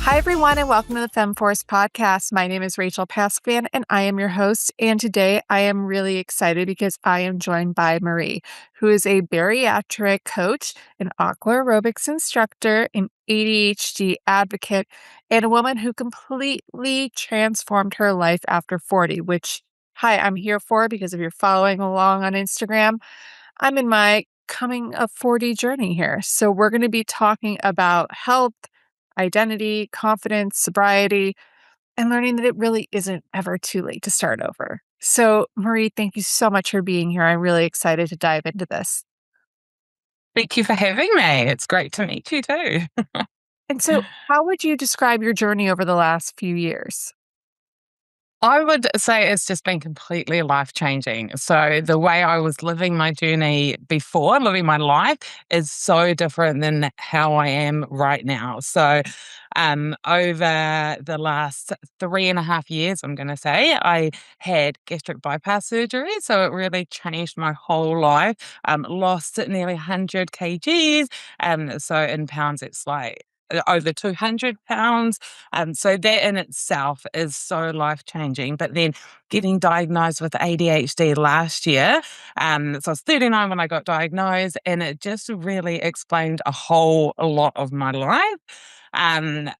Hi, everyone, and welcome to the Femme Force podcast. My name is Rachael Pasquin, and I am your host. And today I am really excited because I am joined by Maree, who is a bariatric coach, an Aqua Aerobics instructor, an ADHD advocate, and a woman who completely transformed her life after 40, which, hi, I'm here for because if you're following along on Instagram, I'm in my coming of 40 journey here. So we're going to be talking about health, identity, confidence, sobriety, and learning that it really isn't ever too late to start over. So, Maree, thank you so much for being here. I'm really excited to dive into this. Thank you for having me. It's great to meet you too. And so, how would you describe your journey over the last few years? I would say it's just been completely life-changing. So the way I was living my journey before, living my life, is so different than how I am right now. So, over the last 3.5 years, I'm gonna say, I had gastric bypass surgery, so it really changed my whole life. Lost nearly 100 kgs, so in pounds, it's like over 200 pounds. So that in itself is so life changing. But then getting diagnosed with ADHD last year, so I was 39 when I got diagnosed, and it just really explained a lot of my life. And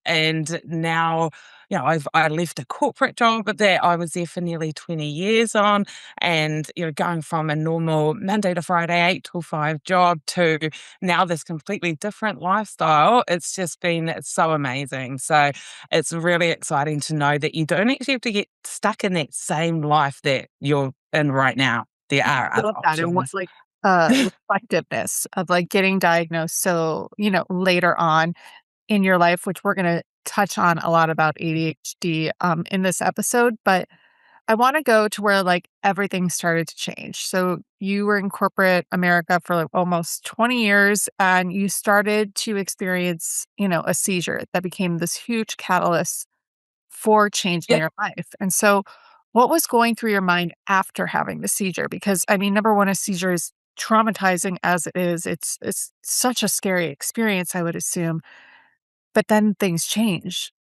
now, I left a corporate job, but that I was there for nearly 20 years on, and going from a normal Monday to Friday 8 till 5 job to now this completely different lifestyle. It's so amazing. So it's really exciting to know that you don't actually have to get stuck in that same life that you're in right now. There are I other love that. And what options. reflectiveness of getting diagnosed so, later on in your life, which we're going to touch on a lot about ADHD in this episode. But I want to go to where everything started to change. So you were in corporate America for almost 20 years and you started to experience, a seizure that became this huge catalyst for changing Yeah. your life. And so what was going through your mind after having the seizure? Because I mean, number one, a seizure is traumatizing as it is. It's such a scary experience, I would assume. But then things change.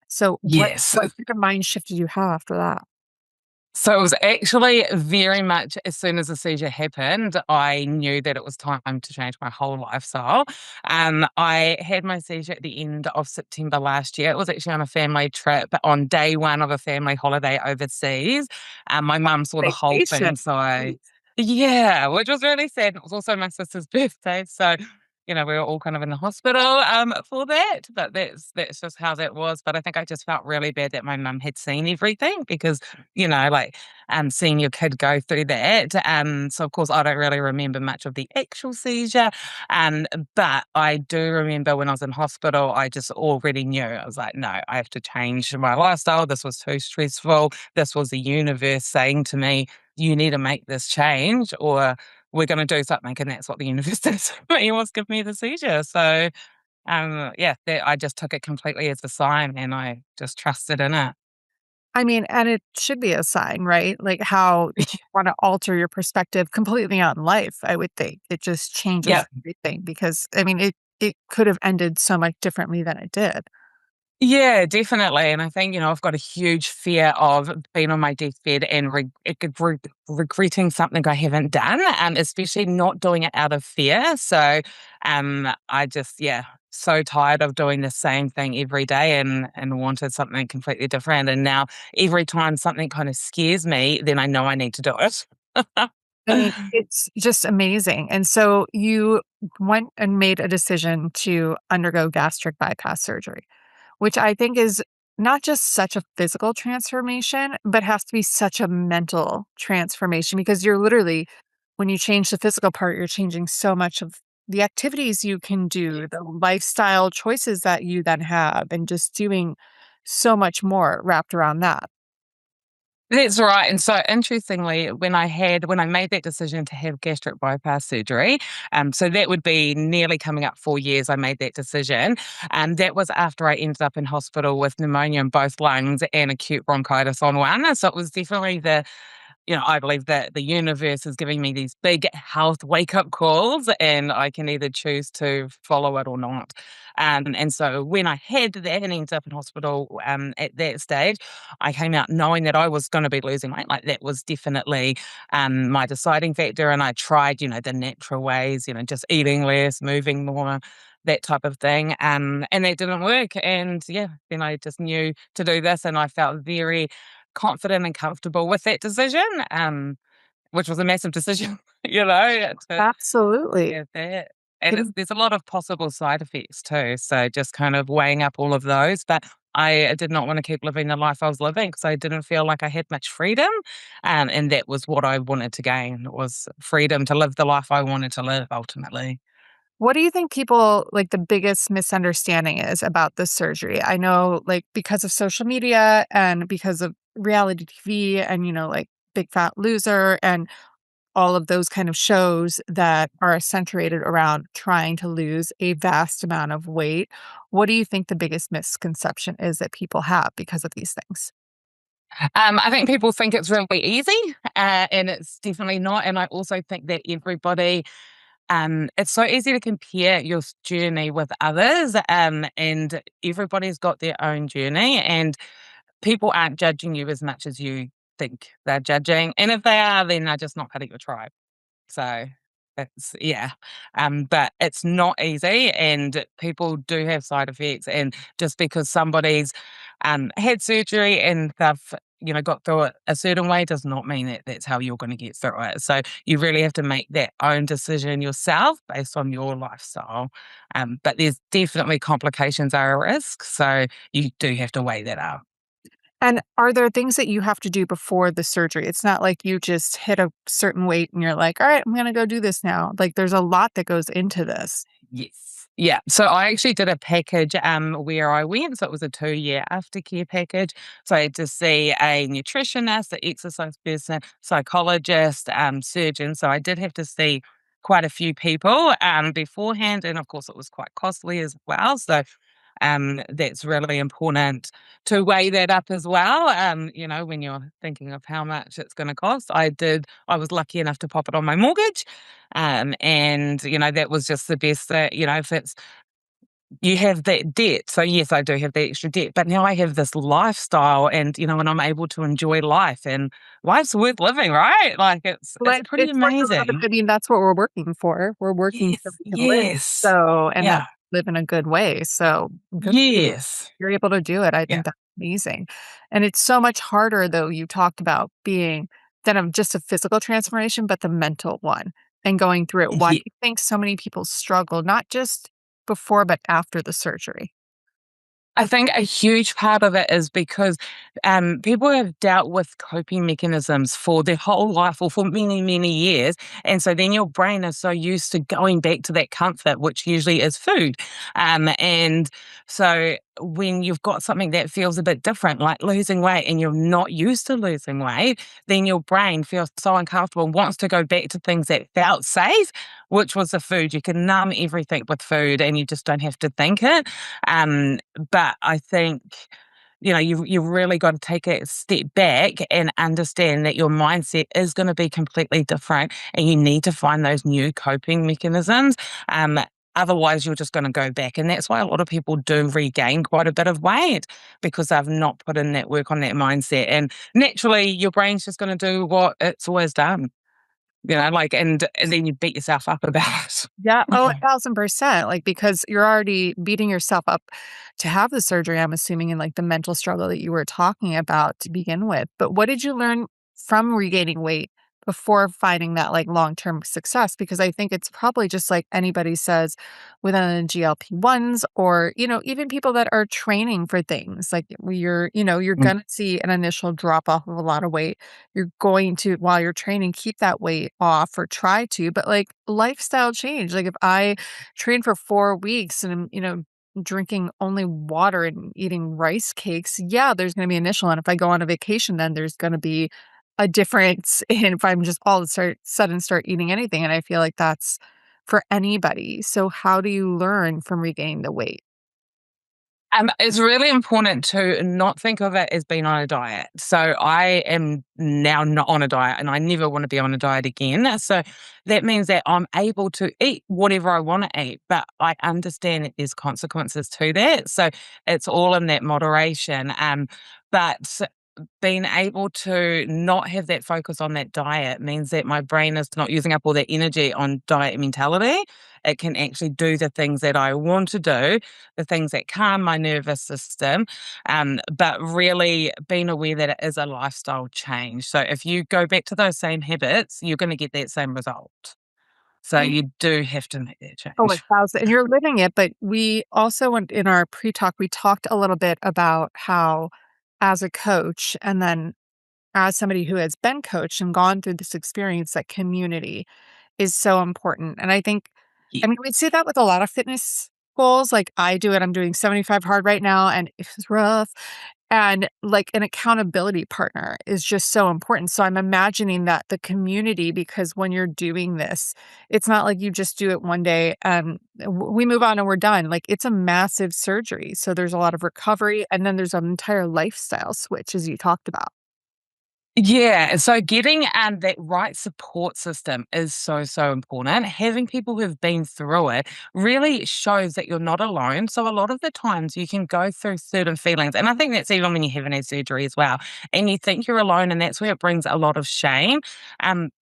So Yes. what type of mind shift did you have after that? So it was actually very much as soon as the seizure happened, I knew that it was time to change my whole lifestyle. I had my seizure at the end of September last year. It was actually on a family trip on day one of a family holiday overseas. My mum saw the whole Vacation. thing, yeah, which was really sad. It was also my sister's birthday, so we were all kind of in the hospital for that. But that's just how that was. But I think I just felt really bad that my mum had seen everything because seeing your kid go through that. So of course I don't really remember much of the actual seizure. But I do remember when I was in hospital, I just already knew. I was like, no, I have to change my lifestyle. This was too stressful. This was the universe saying to me, you need to make this change or we're going to do something. And that's what the universe did. It was give me the seizure. So I just took it completely as a sign and I just trusted in it. I mean, and it should be a sign, right? Like how you want to alter your perspective completely on life, I would think. It just changes Yeah. everything because I mean it could have ended so much differently than it did. Yeah, definitely. And I think, I've got a huge fear of being on my deathbed and regretting something I haven't done, especially not doing it out of fear. So I just, yeah, so tired of doing the same thing every day and wanted something completely different. And now every time something kind of scares me, then I know I need to do it. I mean, it's just amazing. And so you went and made a decision to undergo gastric bypass surgery, which I think is not just such a physical transformation, but has to be such a mental transformation because you're literally, when you change the physical part, you're changing so much of the activities you can do, the lifestyle choices that you then have, and just doing so much more wrapped around that. That's right. And so interestingly, when I made that decision to have gastric bypass surgery, so that would be nearly coming up 4 years, I made that decision. And that was after I ended up in hospital with pneumonia in both lungs and acute bronchitis on one. So it was definitely I believe that the universe is giving me these big health wake up calls, and I can either choose to follow it or not. And so when I had that and ended up in hospital at that stage, I came out knowing that I was going to be losing weight. Like that was definitely my deciding factor. And I tried, the natural ways, just eating less, moving more, that type of thing. And that didn't work. And yeah, then I just knew to do this, and I felt very confident and comfortable with that decision, which was a massive decision, to Absolutely. have that. And It there's a lot of possible side effects too. So just kind of weighing up all of those. But I did not want to keep living the life I was living because I didn't feel like I had much freedom. And that was what I wanted to gain, was freedom to live the life I wanted to live ultimately. What do you think people like the biggest misunderstanding is about this surgery? I know, like, because of social media and because of reality TV and, like Big Fat Loser and all of those kind of shows that are centered around trying to lose a vast amount of weight. What do you think the biggest misconception is that people have because of these things? I think people think it's really easy, and it's definitely not. And I also think that it's so easy to compare your journey with others, and everybody's got their own journey, and people aren't judging you as much as you think they're judging. And if they are, then they're just not part of your tribe. So it's yeah. But it's not easy, and people do have side effects. And just because somebody's had surgery and they've got through it a certain way does not mean that that's how you're going to get through it. So you really have to make that own decision yourself based on your lifestyle. But there's definitely complications are a risk, so you do have to weigh that up. And are there things that you have to do before the surgery? It's not like you just hit a certain weight and you're like, all right, I'm going to go do this now. Like, there's a lot that goes into this. Yes. Yeah. So I actually did a package where I went. So it was a 2-year aftercare package. So I had to see a nutritionist, an exercise person, psychologist, surgeon. So I did have to see quite a few people beforehand. And of course, it was quite costly as well. So that's really important to weigh that up as well. When you're thinking of how much it's going to cost. I was lucky enough to pop it on my mortgage. And, that was just the best that, if it's, you have that debt. So yes, I do have the extra debt, but now I have this lifestyle and I'm able to enjoy life, and life's worth living, right? Like it's Like, pretty it's worth a lot of, amazing. I mean, that's what we're working for. We're working so Yes. we can live. Yes. So, and that Yeah. live in a good way. So good for you. Yes. You're able to do it. I Yeah. think that's amazing. And it's so much harder, though, you talked about being than of just a physical transformation, but the mental one and going through it. Why do Yeah. you think so many people struggle, not just before, but after the surgery? I think a huge part of it is because people have dealt with coping mechanisms for their whole life or for many, many years. And so then your brain is so used to going back to that comfort, which usually is food. And so when you've got something that feels a bit different, like losing weight, and you're not used to losing weight, then your brain feels so uncomfortable and wants to go back to things that felt safe, which was the food. You can numb everything with food and you just don't have to think it. Um, but I think, you've really got to take a step back and understand that your mindset is going to be completely different, and you need to find those new coping mechanisms. Um, Otherwise, you're just going to go back. And that's why a lot of people do regain quite a bit of weight, because they've not put in that work on that mindset. And naturally, your brain's just going to do what it's always done, and then you beat yourself up about Yeah. Oh, it. 1000%. Like, because you're already beating yourself up to have the surgery, I'm assuming, in like the mental struggle that you were talking about to begin with. But what did you learn from regaining weight before finding that like long term success? Because I think it's probably just like anybody says within the GLP-1s or, even people that are training for things like you're going to see an initial drop off of a lot of weight. You're going to, while you're training, keep that weight off or try to, but like lifestyle change. Like if I train for 4 weeks and I'm, drinking only water and eating rice cakes, yeah, there's going to be initial. And if I go on a vacation, then there's going to be a difference in if I'm just all of a sudden start eating anything. And I feel like that's for anybody. So how do you learn from regaining the weight? It's really important to not think of it as being on a diet. So I am now not on a diet and I never want to be on a diet again. So that means that I'm able to eat whatever I want to eat, but I understand that there's consequences to that. So it's all in that moderation. But being able to not have that focus on that diet means that my brain is not using up all that energy on diet mentality. It can actually do the things that I want to do, the things that calm my nervous system, but really being aware that it is a lifestyle change. So if you go back to those same habits, you're going to get that same result. So you do have to make that Oh, change. 1,000, and you're living it, but we also went in our pre-talk, we talked a little bit about how as a coach, and then as somebody who has been coached and gone through this experience, that community is so important. And I think, Yeah. I mean, we see that with a lot of fitness goals. Like I do it, I'm doing 75 hard right now, and it's rough. And like an accountability partner is just so important. So I'm imagining that the community, because when you're doing this, it's not like you just do it one day and we move on and we're done. Like it's a massive surgery. So there's a lot of recovery, and then there's an entire lifestyle switch, as you talked about. Yeah, so getting that right support system is so, so important. Having people who've been through it really shows that you're not alone. So a lot of the times you can go through certain feelings, and I think that's even when you haven't had surgery as well, and you think you're alone, and that's where it brings a lot of shame.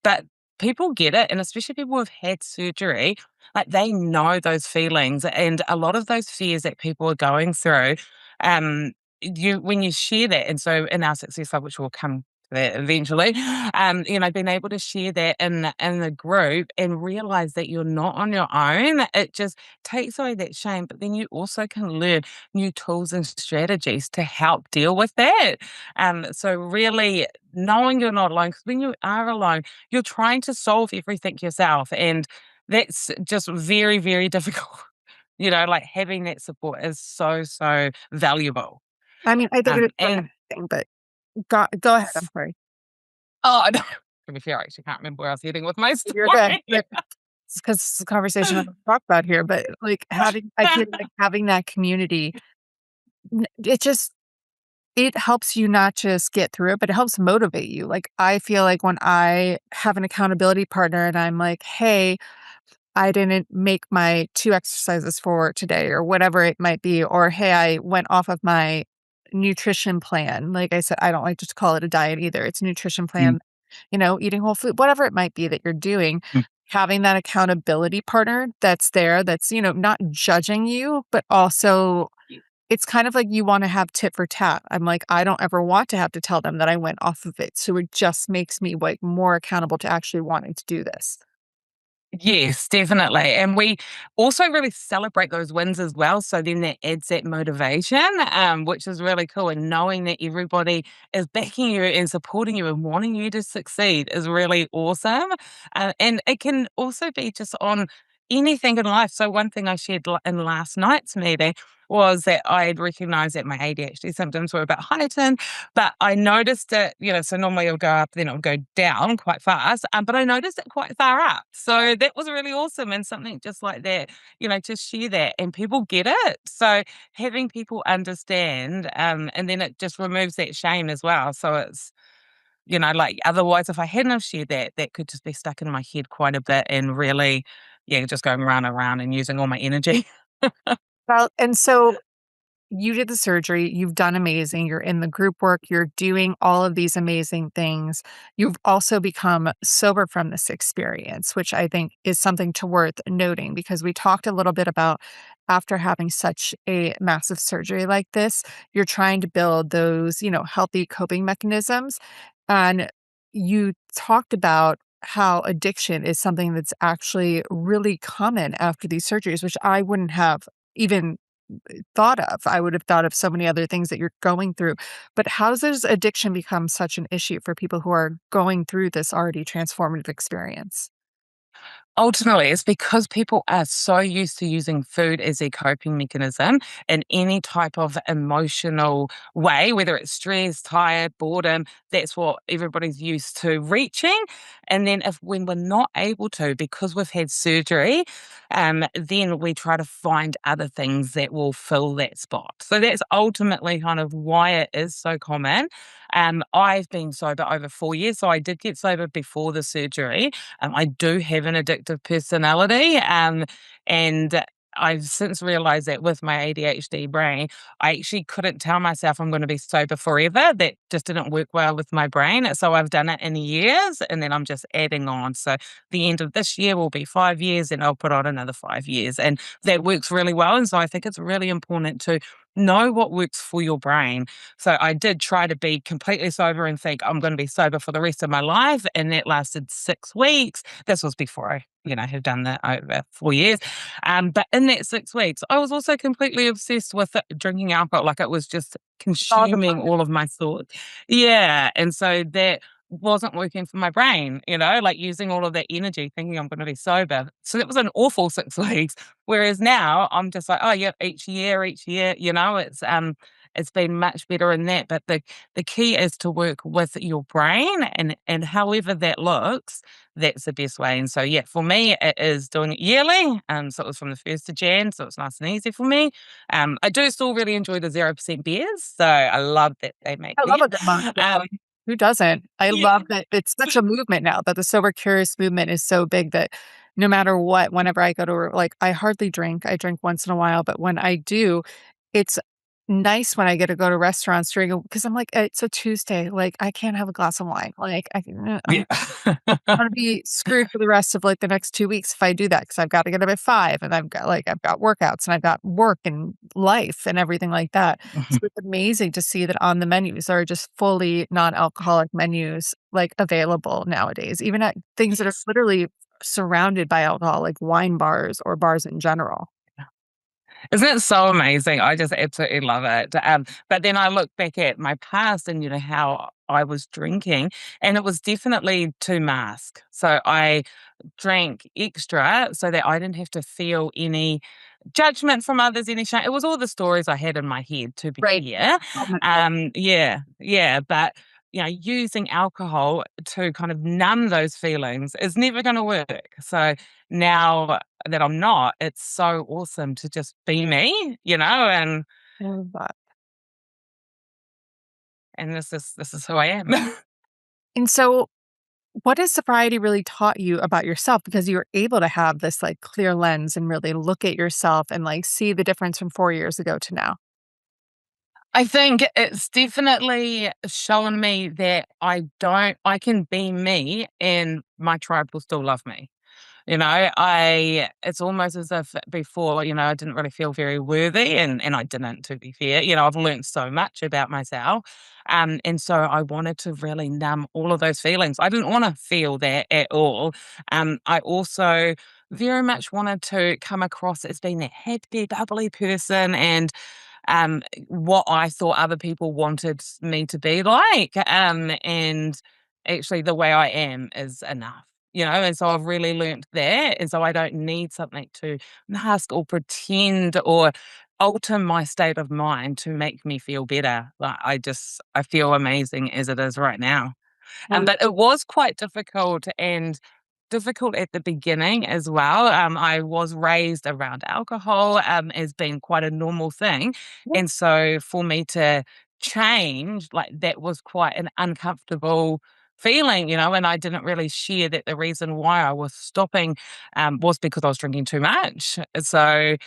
But people get it, and especially people who've had surgery, like they know those feelings and a lot of those fears that people are going through. Um, you when you share that, and so in our success club, which will come that eventually, being able to share that in the group and realize that you're not on your own, it just takes away that shame. But then you also can learn new tools and strategies to help deal with that. So really knowing you're not alone, because when you are alone, you're trying to solve everything yourself, and that's just very, very difficult. Like having that support is so, so valuable. I mean, I think it is for And anything, but go ahead. I'm sorry. Oh, no. To be fair, I actually can't remember where I was heading with my You're good. story. It's 'cause it's a conversation I don't talk about here, but, like, I feel like having that community, it just it helps you not just get through it, but it helps motivate you. Like, I feel like when I have an accountability partner and I'm like, "Hey, I didn't make my 2 exercises for today," or whatever it might be, or, "Hey, I went off of my nutrition plan." Like I said, I don't like to call it a diet either. It's a nutrition Mm, plan, eating whole food, whatever it might be that you're doing. mm. Having that accountability partner that's there, that's, not judging you, but also it's kind of like you wanna have tit for tat. I'm like, I don't ever want to have to tell them that I went off of it, so it just makes me, like, more accountable to actually wanting to do this. Yes, definitely. And we also really celebrate those wins as well. So then that adds that motivation, which is really cool. And knowing that everybody is backing you and supporting you and wanting you to succeed is really awesome. And it can also be just on anything in life. So one thing I shared in last night's meeting was that I had recognized that my ADHD symptoms were a bit heightened, but I noticed it, so normally it'll go up, then it'll go down quite fast. But I noticed it quite far up. So that was really awesome. And something just like that, to share that and people get it. So having people understand, and then it just removes that shame as well. So it's, like otherwise, if I hadn't have shared that, that could just be stuck in my head quite a bit and really, yeah, just going round and round and using all my energy. Well, and so you did the surgery, you've done amazing, you're in the group work, you're doing all of these amazing things. You've also become sober from this experience, which I think is something to worth noting because we talked a little bit about after having such a massive surgery like this, you're trying to build those, healthy coping mechanisms. And you talked about how addiction is something that's actually really common after these surgeries, which I wouldn't have even thought of. I would have thought of so many other things that you're going through. But how does addiction become such an issue for people who are going through this already transformative experience? Ultimately, it's because people are so used to using food as their coping mechanism in any type of emotional way, whether it's stress, tired, boredom, that's what everybody's used to reaching. And then if when we're not able to, because we've had surgery, then we try to find other things that will fill that spot. So that's ultimately kind of why it is so common. I've been sober over 4 years, so I did get sober before the surgery. I do have an addictive personality, and I've since realized that with my ADHD brain, I actually couldn't tell myself I'm going to be sober forever. That just didn't work well with my brain. So I've done it in years, and then I'm just adding on. So the end of this year will be 5 years, and I'll put on another 5 years. And that works really well. And so I think it's really important to know what works for your brain. So I did try to be completely sober and think I'm going to be sober for the rest of my life. And that lasted 6 weeks. This was before I, had done that over 4 years. But in that 6 weeks, I was also completely obsessed with drinking alcohol. Like it was just All the consuming all of my thoughts. Yeah. And so that wasn't working for my brain, like using all of that energy thinking I'm going to be sober. So that was an awful 6 weeks. Whereas now I'm just like, oh yeah, each year, it's been much better in that. But the key is to work with your brain and however that looks, that's the best way. And so yeah, for me it is doing it yearly. So it was from the 1st of Jan, so it's nice and easy for me. I do still really enjoy the 0% beers. So I love that they make I love them. a good mocktail. Um Who doesn't? I yeah. love that it's such a movement now that the sober curious movement is so big that no matter what, whenever I go to like I hardly drink. I drink once in a while, but when I do, it's nice when I get to go to restaurants during because I'm like, it's a Tuesday. Like I can't have a glass of wine. Like I'm Yeah. gonna be screwed for the rest of like the next 2 weeks if I do that because I've got to get up at 5 and I've got workouts and I've got work and life and everything like that. So it's amazing to see that on the menus there are just fully non-alcoholic menus like available nowadays, even at things that are Yes. literally surrounded by alcohol, like wine bars or bars in general. Isn't it so amazing? I just absolutely love it. But then I look back at my past and, how I was drinking, and it was definitely to mask. So I drank extra so that I didn't have to feel any judgment from others, any shame. It was all the stories I had in my head, to be Right. fair. Oh my God. Yeah, yeah. But, using alcohol to kind of numb those feelings is never going to work. So now that I'm not, it's so awesome to just be me, I love that. and this is who I am. And so what has sobriety really taught you about yourself? Because you were able to have this like clear lens and really look at yourself and like see the difference from 4 years ago to now. I think it's definitely shown me that I can be me and my tribe will still love me. It's almost as if before, I didn't really feel very worthy and I didn't, to be fair. I've learned so much about myself. And so I wanted to really numb all of those feelings. I didn't want to feel that at all. I also very much wanted to come across as being that happy, bubbly person and what I thought other people wanted me to be like. And actually, the way I am is enough. And so I've really learnt that. And so I don't need something to mask or pretend or alter my state of mind to make me feel better. Like I feel amazing as it is right now. Um, But it was quite difficult and difficult at the beginning as well. I was raised around alcohol as being quite a normal thing. And so for me to change, like that was quite an uncomfortable feeling, and I didn't really share that the reason why I was stopping was because I was drinking too much. So, I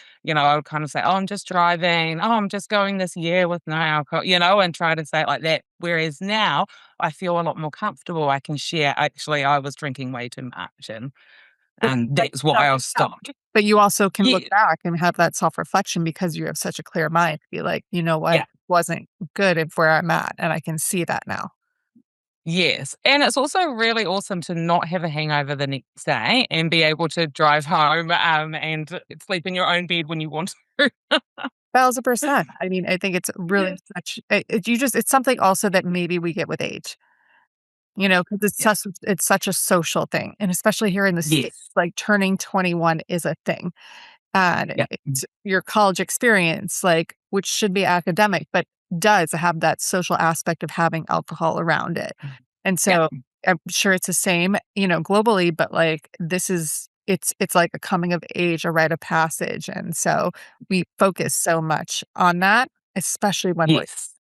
would kind of say, oh, I'm just driving. Oh, I'm just going this year with no alcohol, and try to say it like that. Whereas now, I feel a lot more comfortable. I can share, actually, I was drinking way too much but and like, that's why I was yeah. stopped. But you also can look Yeah. back and have that self-reflection because you have such a clear mind. Be like, you know what Yeah. wasn't good and where I'm at, and I can see that now. Yes. And it's also really awesome to not have a hangover the next day and be able to drive home and sleep in your own bed when you want to. 1,000%. I mean, I think it's really Yeah. such it's something also that maybe we get with age. because Yeah. it's such a social thing. And especially here in the States, Yes. like turning 21 is a thing. And Yeah. it's your college experience, like, which should be academic, but does have that social aspect of having alcohol around it. And Yeah. so I'm sure it's the same, globally, but like it's like a coming of age, a rite of passage. And so we focus so much on that, especially when we're Yes.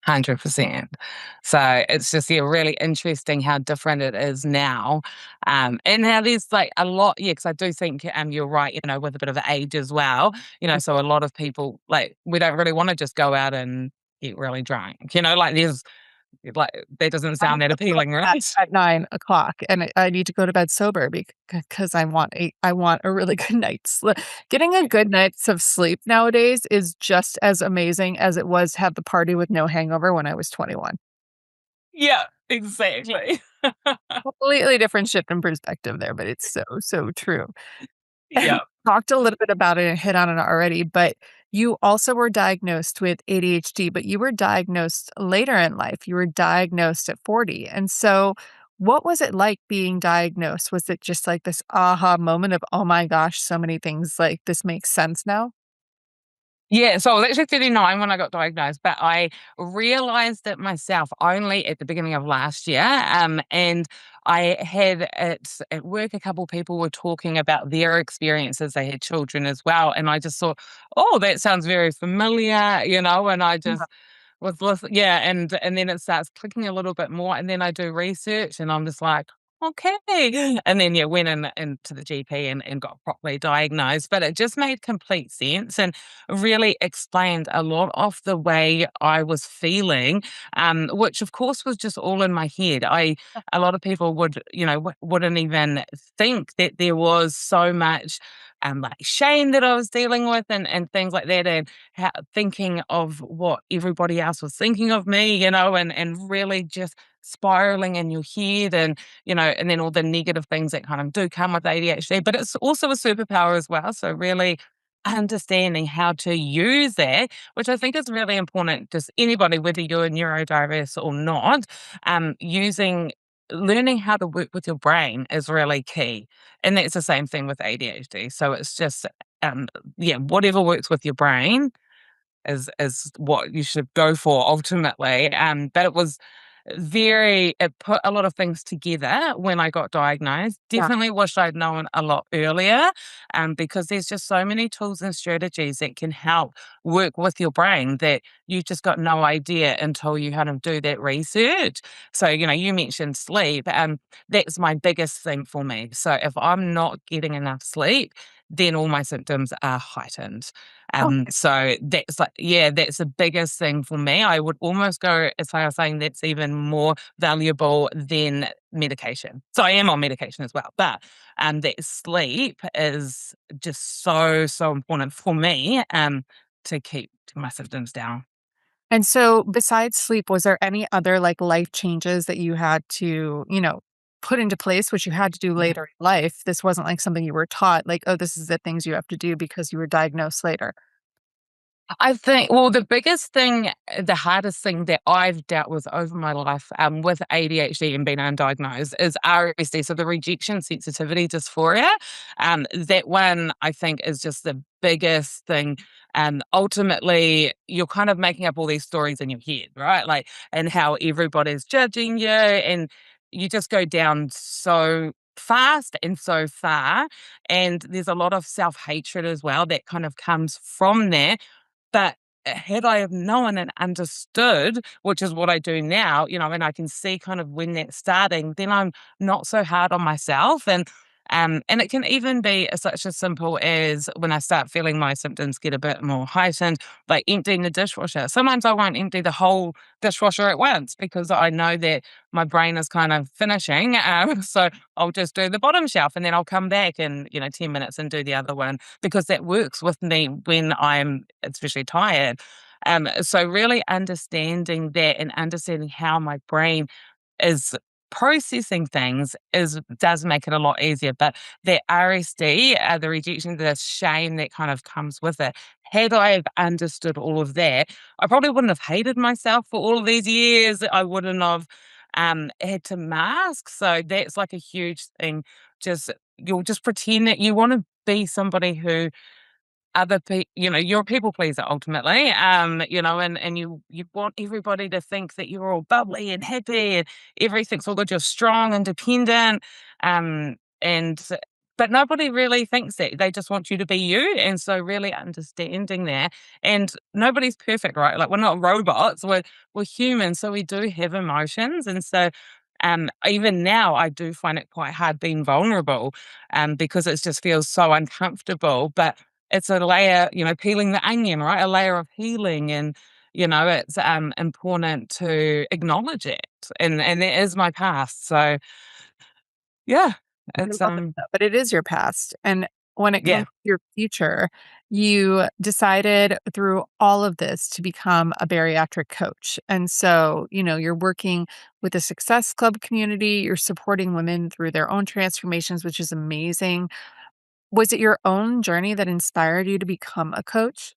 100%. So it's just, yeah, really interesting how different it is now. And how there's like a lot, yeah, because I do think you're right, with a bit of age as well. So a lot of people, like, we don't really want to just go out and get really drunk, like like, that doesn't I sound that have to go to appealing, bed right? at 9 o'clock, and I need to go to bed sober because I want a really good night's sleep. Getting a good night's of sleep nowadays is just as amazing as it was have the party with no hangover when I was 21. Yeah, exactly. Completely different shift in perspective there, but it's so, so true. Yeah. Talked a little bit about it and hit on it already, but you also were diagnosed with ADHD, but you were diagnosed later in life. You were diagnosed at 40. And so, what was it like being diagnosed? Was it just like this aha moment of, oh my gosh, so many things like this makes sense now? Yeah, so I was actually 39 when I got diagnosed, but I realized it myself only at the beginning of last year. And I had at work, a couple people were talking about their experiences. They had children as well. And I just thought, oh, that sounds very familiar, and I Yeah. just yeah, and then it starts clicking a little bit more, and then I do research, and I'm just like, "Okay." And then, yeah, went into the GP and got properly diagnosed, but it just made complete sense and really explained a lot of the way I was feeling, which, of course, was just all in my head. A lot of people would, wouldn't even think that there was so much, like, shame that I was dealing with and things like that, and thinking of what everybody else was thinking of me, and really just spiraling in your head and then all the negative things that kind of do come with ADHD. But it's also a superpower as well. So really understanding how to use that, which I think is really important, just anybody, whether you're neurodiverse or not, using learning how to work with your brain is really key. And that's the same thing with ADHD. So it's just um yeah, whatever works with your brain is what you should go for ultimately. But it put a lot of things together when I got diagnosed. Yeah. Definitely wish I'd known a lot earlier, because there's just so many tools and strategies that can help work with your brain that you just got no idea until you kind of do that research. So, you mentioned sleep. That's my biggest thing for me. So if I'm not getting enough sleep, then all my symptoms are heightened. Okay. So that's like, yeah, that's the biggest thing for me. I would almost go as far as saying that's even more valuable than medication. So I am on medication as well, but that sleep is just so, so important for me to keep my symptoms down. And so besides sleep, was there any other like life changes that you had to, put into place, which you had to do later in life? This wasn't like something you were taught, like, oh, this is the things you have to do because you were diagnosed later. I think, well, the biggest thing, the hardest thing that I've dealt with over my life with ADHD and being undiagnosed is RSD, so the rejection sensitivity dysphoria. That one I think is just the biggest thing. And ultimately, you're kind of making up all these stories in your head, right? Like, and how everybody's judging you, and you just go down so fast and so far. And there's a lot of self hatred as well that kind of comes from there, but had I have known and understood, which is what I do now, and I can see kind of when that's starting, then I'm not so hard on myself. And it can even be such as simple as when I start feeling my symptoms get a bit more heightened, like emptying the dishwasher. Sometimes I won't empty the whole dishwasher at once because I know that my brain is kind of finishing. So I'll just do the bottom shelf and then I'll come back in, 10 minutes and do the other one because that works with me when I'm especially tired. So really understanding that and understanding how my brain is processing things is does make it a lot easier. But the RSD, the rejection, the shame that kind of comes with it had I have understood all of that, I probably wouldn't have hated myself for all of these years. I wouldn't have had to mask. So that's like a huge thing. Just you'll just pretend that you want to be somebody who other people, you're a people pleaser ultimately, and you want everybody to think that you're all bubbly and happy and everything's all good, you're strong, independent, and but nobody really thinks that. They just want you to be you, and so really understanding that. And nobody's perfect, right? Like, we're not robots, we're humans, so we do have emotions. And so even now I do find it quite hard being vulnerable, because it just feels so uncomfortable. But it's a layer, peeling the onion, right? A layer of healing. And, it's important to acknowledge it. And that is my past. So yeah, I it's love it, though, but it is your past, and when it comes yeah. to your future, you decided through all of this to become a bariatric coach, and so, you're working with the Success Club community, you're supporting women through their own transformations, which is amazing. Was it your own journey that inspired you to become a coach?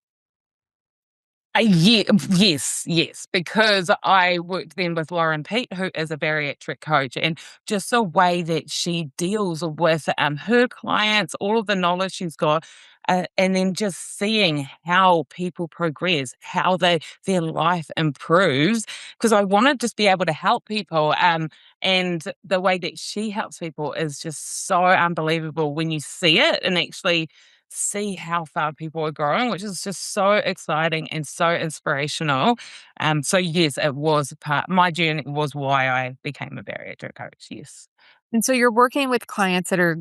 Yes, because I worked then with Lauren Pete, who is a bariatric coach, and just the way that she deals with her clients, all of the knowledge she's got, and then just seeing how people progress, how their life improves. Because I want to just be able to help people, and the way that she helps people is just so unbelievable when you see it and actually see how far people are growing, which is just so exciting and so inspirational. So yes, it was part my journey was why I became a bariatric coach. Yes. And so you're working with clients that are,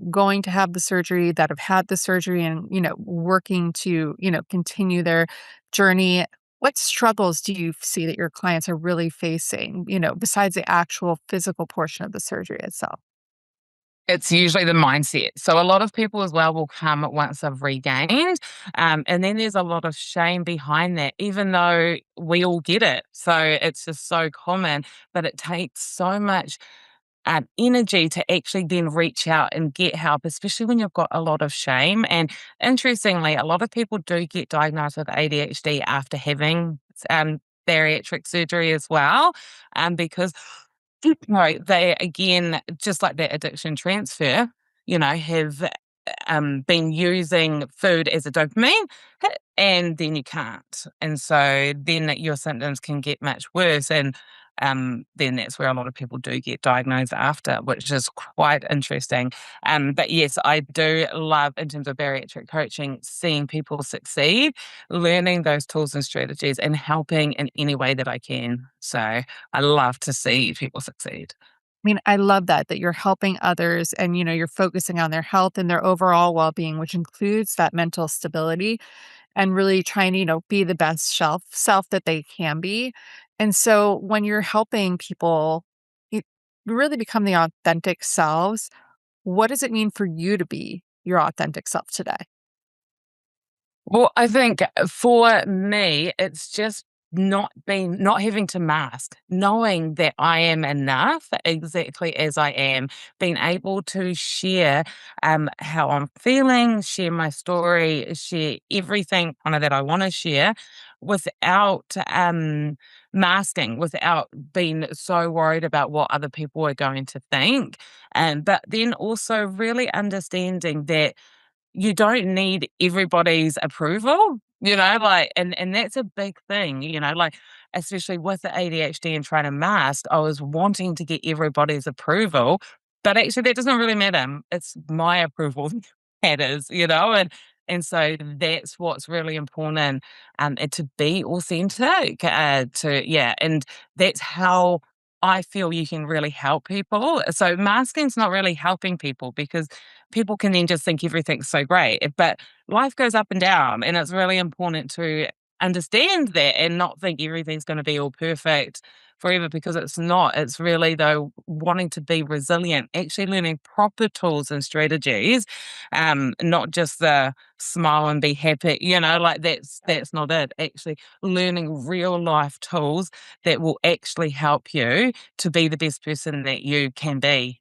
going to have the surgery, that have had the surgery and, working to, continue their journey. What struggles do you see that your clients are really facing, besides the actual physical portion of the surgery itself? It's usually the mindset. So a lot of people as well will come once they've regained, and then there's a lot of shame behind that, even though we all get it. So it's just so common, but it takes so much energy to actually then reach out and get help, especially when you've got a lot of shame. And interestingly, a lot of people do get diagnosed with ADHD after having bariatric surgery as well, because no, they again, just like that addiction transfer, have been using food as a dopamine hit, and then you can't. And so then your symptoms can get much worse. And then that's where a lot of people do get diagnosed after, which is quite interesting. But yes, I do love, in terms of bariatric coaching, seeing people succeed, learning those tools and strategies, and helping in any way that I can. So I love to see people succeed. I mean, I love that you're helping others and, you're focusing on their health and their overall well-being, which includes that mental stability and really trying to, be the best self that they can be. And so when you're helping people you really become the authentic selves, what does it mean for you to be your authentic self today? Well, I think for me, it's just not having to mask, knowing that I am enough exactly as I am, being able to share how I'm feeling, share my story, share everything kind of that I want to share without masking, without being so worried about what other people are going to think. And but then also really understanding that you don't need everybody's approval, like, and that's a big thing, like, especially with the ADHD and trying to mask, I was wanting to get everybody's approval, but actually that doesn't really matter. It's my approval that matters, and so that's what's really important, and to be authentic, yeah, and that's how I feel you can really help people. So masking's not really helping people because people can then just think everything's so great. But life goes up and down, and it's really important to understand that and not think everything's going to be all perfect forever, because it's not. It's really, though, wanting to be resilient, actually learning proper tools and strategies, not just the smile and be happy, like that's not it. Actually learning real life tools that will actually help you to be the best person that you can be.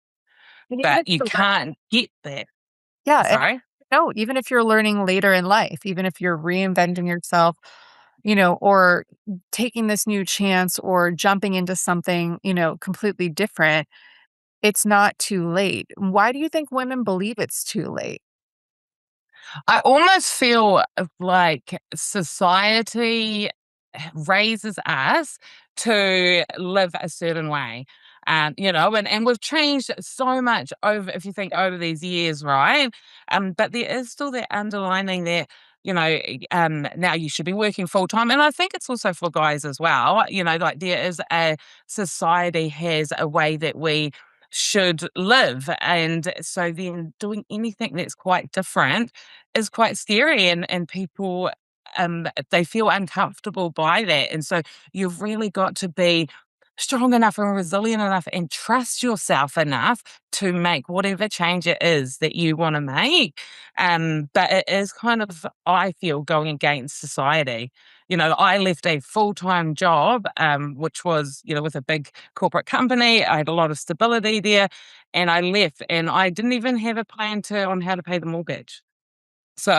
And even But you for that, can't get that. yeah, and Sorry? No, even if you're learning later in life, even if you're reinventing yourself, or taking this new chance or jumping into something, completely different, it's not too late. Why do you think women believe it's too late? I almost feel like society raises us to live a certain way. And we've changed so much over, if you think over these years, right? But there is still that underlining that, now you should be working full time. And I think it's also for guys as well. Like there is a society has a way that we should live. And so then doing anything that's quite different is quite scary and people they feel uncomfortable by that. And so you've really got to be strong enough and resilient enough and trust yourself enough to make whatever change it is that you want to make. But it is kind of, I feel, going against society. I left a full-time job, which was, with a big corporate company. I had a lot of stability there, and I left, and I didn't even have a plan to on how to pay the mortgage. So,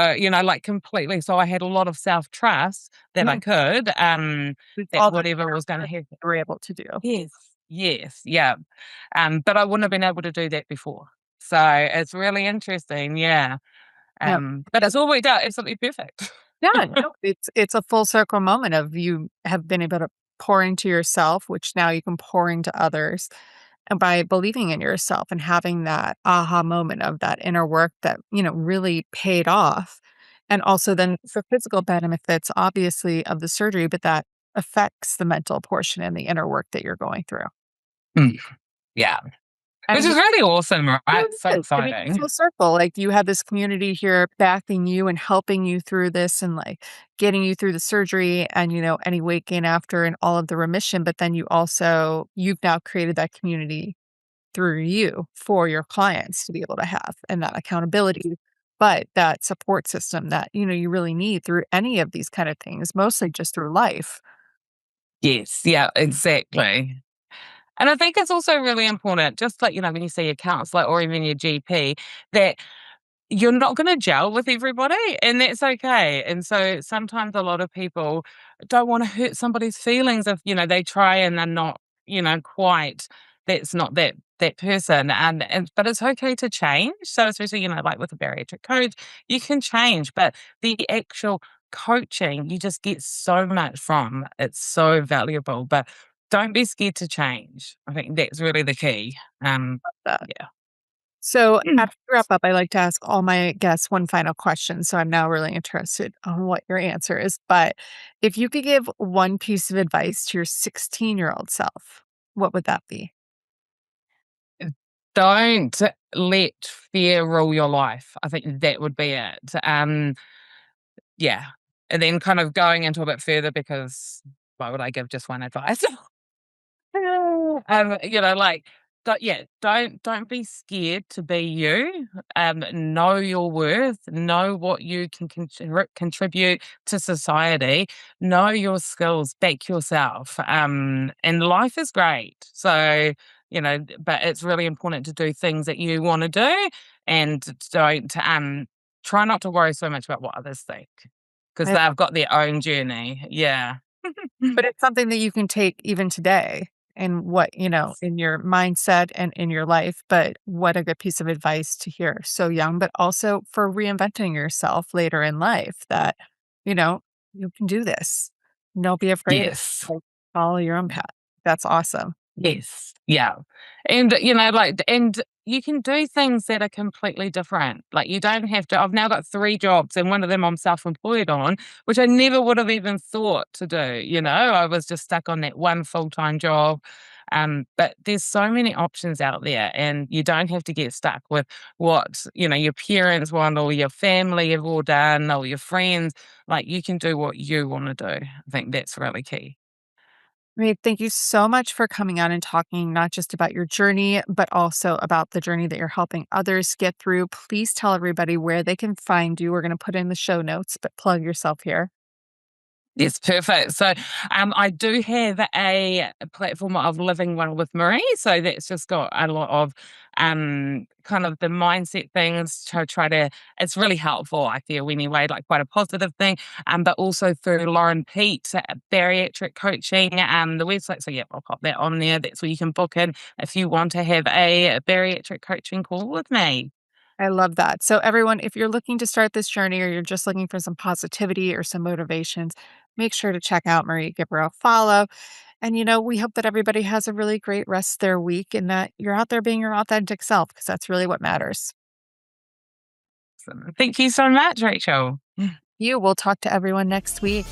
like completely. So I had a lot of self-trust that I Mm, could, it's that all the whatever was gonna that happen. you were able to do. Yes. Yes, yeah. But I wouldn't have been able to do that before. So it's really interesting, yeah. Yeah. But it's all worked out absolutely perfect. Yeah, no, it's a full circle moment of you have been able to pour into yourself, which now you can pour into others. And by believing in yourself and having that aha moment of that inner work that, really paid off. And also then for physical benefits, obviously, of the surgery, but that affects the mental portion and the inner work that you're going through. Mm, yeah. Which And is really awesome, no, right? it So is. I mean, exciting. full circle. Like you have this community here backing you and helping you through this and like getting you through the surgery and, any weight gain after and all of the remission. But then you've now created that community through you for your clients to be able to have and that accountability, but that support system that, you really need through any of these kind of things, mostly just through life. Yes, yeah, exactly. And I think it's also really important, just like, when you see your counselor or even your GP, that you're not gonna gel with everybody, and that's okay. And so sometimes a lot of people don't wanna hurt somebody's feelings if, they try and they're not, quite that's not that person. And but it's okay to change. So especially, like with a bariatric coach, you can change, but the actual coaching you just get so much from. It's so valuable. But don't be scared to change. I think that's really the key. Uh, Yeah. So after we wrap up, I like to ask all my guests one final question. So I'm now really interested on what your answer is. But if you could give one piece of advice to your 16-year-old self, what would that be? Don't let fear rule your life. I think that would be it. Yeah. And then kind of going into a bit further because why would I give just one advice? Like, don't be scared to be you. Know your worth. Know what you can contribute to society. Know your skills. Back yourself. And life is great. So but it's really important to do things that you want to do, and don't try not to worry so much about what others think because I they've got their own journey. Yeah. But it's something that you can take even today and what, in your mindset and in your life. But what a good piece of advice to hear so young, but also for reinventing yourself later in life that, you know, you can do this. Don't be afraid. Yes. Like, follow your own path. That's awesome. Yes. Yeah. And, and you can do things that are completely different. Like, you don't have to. I've now got 3 jobs, and one of them I'm self employed on, which I never would have even thought to do. I was just stuck on that one full time job. But there's so many options out there, and you don't have to get stuck with what, your parents want or your family have all done or your friends. Like, you can do what you want to do. I think that's really key. I mean, thank you so much for coming on and talking not just about your journey, but also about the journey that you're helping others get through. Please tell everybody where they can find you. We're going to put in the show notes, but plug yourself here. Yes, perfect. So, I do have a platform of Living Well with Maree. So that's just got a lot of kind of the mindset things to try to. It's really helpful, I feel anyway, like quite a positive thing. But also through Lauren Pete, bariatric coaching, the website. So yeah, I'll pop that on there. That's where you can book in if you want to have a bariatric coaching call with me. I love that. So, everyone, if you're looking to start this journey or you're just looking for some positivity or some motivations, make sure to check out Maree, give her a follow. And, we hope that everybody has a really great rest of their week and that you're out there being your authentic self because that's really what matters. So, thank you so much, Rachel. You will talk to everyone next week.